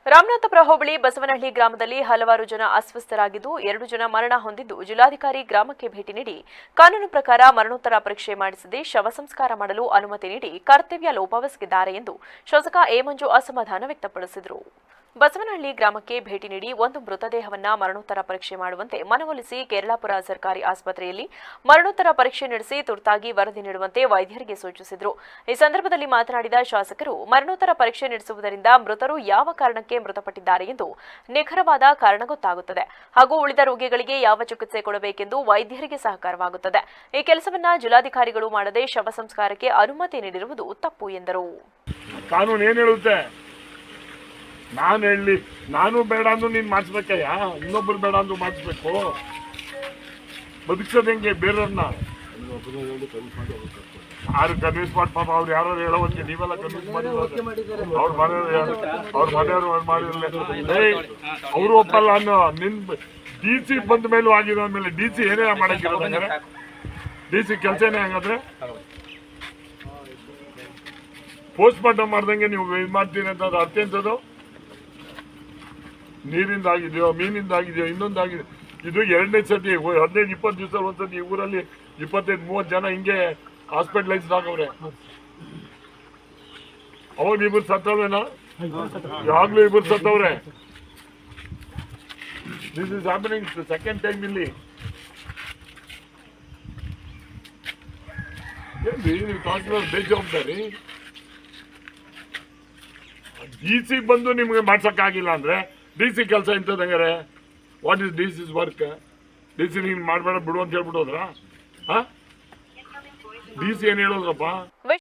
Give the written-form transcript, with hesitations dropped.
ರಾಮನಾಥಪುರ ಹೋಬಳಿ ಬಸವನಹಳ್ಳಿ ಗ್ರಾಮದಲ್ಲಿ ಹಲವಾರು ಜನ ಅಸ್ವಸ್ಥರಾಗಿದ್ದು 2 ಜನ ಮರಣ ಹೊಂದಿದ್ದು ಜಿಲ್ಲಾಧಿಕಾರಿ ಗ್ರಾಮಕ್ಕೆ ಭೇಟಿ ನೀಡಿ ಕಾನೂನು ಪ್ರಕಾರ ಮರಣೋತ್ತರ ಪರೀಕ್ಷೆ ಮಾಡಿಸದೆ ಶವ ಸಂಸ್ಕಾರ ಮಾಡಲು ಅನುಮತಿ ನೀಡಿ ಕರ್ತವ್ಯ ಲೋಪವೆಸಗಿದ್ದಾರೆ ಎಂದು ಶಾಸಕ ಎ ಮಂಜು ಅಸಮಾಧಾನ ವ್ಯಕ್ತಪಡಿಸಿದರು. ಬಸವನಹಳ್ಳಿ ಗ್ರಾಮಕ್ಕೆ ಭೇಟಿ ನೀಡಿ ಒಂದು ಮೃತದೇಹವನ್ನ ಮರಣೋತ್ತರ ಪರೀಕ್ಷೆ ಮಾಡುವಂತೆ ಮನವೊಲಿಸಿ ಕೇರಳಾಪುರ ಸರ್ಕಾರಿ ಆಸ್ಪತ್ರೆಯಲ್ಲಿ ಮರಣೋತ್ತರ ಪರೀಕ್ಷೆ ನಡೆಸಿ ತುರ್ತಾಗಿ ವರದಿ ನೀಡುವಂತೆ ವೈದ್ಯರಿಗೆ ಸೂಚಿಸಿದರು. ಈ ಸಂದರ್ಭದಲ್ಲಿ ಮಾತನಾಡಿದ ಶಾಸಕರು, ಮರಣೋತ್ತರ ಪರೀಕ್ಷೆ ನಡೆಸುವುದರಿಂದ ಮೃತರು ಯಾವ ಕಾರಣಕ್ಕೆ ಮೃತಪಟ್ಟಿದ್ದಾರೆ ಎಂದು ನಿಖರವಾದ ಕಾರಣ ಗೊತ್ತಾಗುತ್ತದೆ ಹಾಗೂ ಉಳಿದ ರೋಗಿಗಳಿಗೆ ಯಾವ ಚಿಕಿತ್ಸೆ ಕೊಡಬೇಕೆಂದು ವೈದ್ಯರಿಗೆ ಸಹಕಾರವಾಗುತ್ತದೆ. ಈ ಕೆಲಸವನ್ನ ಜಿಲ್ಲಾಧಿಕಾರಿಗಳು ಮಾಡದೆ ಶವ ಸಂಸ್ಕಾರಕ್ಕೆ ಅನುಮತಿ ನೀಡಿರುವುದು ತಪ್ಪು ಎಂದರು. ಕಾನೂನು ಏನು ಹೇಳುತ್ತೆ? ನಾನು ಬೇಡ ಅಂದ್ರೂ ನೀನು ಮಾಡಿಸ್ಬೇಕಯ್ಯ, ಇನ್ನೊಬ್ರು ಬೇಡ ಅಂದ್ರೂ ಮಾಡಿಸ್ಬೇಕು. ಬದುಕ್ಸೋದು ಹೆಂಗೆ ಬೇರೆಯವ್ರನ್ನ? ಯಾರು ಕನ್ವಿನ್ಸ್ ಮಾಡಿ ಪಾಪ ಅವ್ರು ಯಾರು ಹೇಳೋವಂತೆ ನೀವೆಲ್ಲ ಕನ್ವಿನ್ಸ್ ಮಾಡಿದ್ರು. ಅವ್ರ ಮನೆಯವರು ಮಾಡಿರಲಿಲ್ಲ, ಅವರು ಒಪ್ಪಲ್ಲ ಅನ್ನೋ ನಿನ್ DC ಬಂದ ಮೇಲೂ ಆಗಿರೋ ಮೇಲೆ DC ಏನೇ ಮಾಡಕ್ಕಿರೋದು ಹಂಗಾರೆ? DC ಕೆಲಸ ಏನೇ ಹಂಗಾದ್ರೆ? ಪೋಸ್ಟ್ ಮಾರ್ಟಮ್ ಮಾಡ್ದಂಗೆ ನೀವು ಇದು ಮಾಡ್ತೀನಿ ಅಂತ ಅದು ಅರ್ಥ ಎಂತದ್ದು? ನೀರಿಂದ ಆಗಿದೆಯೋ, ಮೀನಿಂದ ಆಗಿದೆಯೋ, ಇನ್ನೊಂದಾಗಿದೆ. ಇದು 2ನೇ ಸತಿ. 15-20 ದಿವಸ ಒಂದ್ಸತಿ ಈ ಊರಲ್ಲಿ 25-30 ಜನ ಹಿಂಗೆ ಹಾಸ್ಪಿಟಲೈಸ್ಡ್ ಆಗವ್ರೆ. ಅವಾಗ ಇಬ್ಬರು ಸತ್ತವ್ರೇನಾ? ಯಾವಾಗ್ಲೂ ಇಬ್ಬರು ಸತ್ತವ್ರೆ. This is happening second time ಇಲ್ಲಿ. ಬೇಜವಾಬ್ದಾರಿ. DC ಬಂದು ನಿಮ್ಗೆ ಮಾಡ್ಸಕ್ಕಾಗಿಲ್ಲ ಅಂದ್ರೆ DC ಕೆಲಸ ಇಂಥದ್ದು ಹಂಗಾರೆ? What is DC's work? DC ನೀನು ಮಾಡಬೇಡ ಬಿಡು ಅಂತ ಹೇಳ್ಬಿಟ್ಟು ಹೋದ್ರ? DC ಏನು ಹೇಳೋದ್ರಪ್ಪ?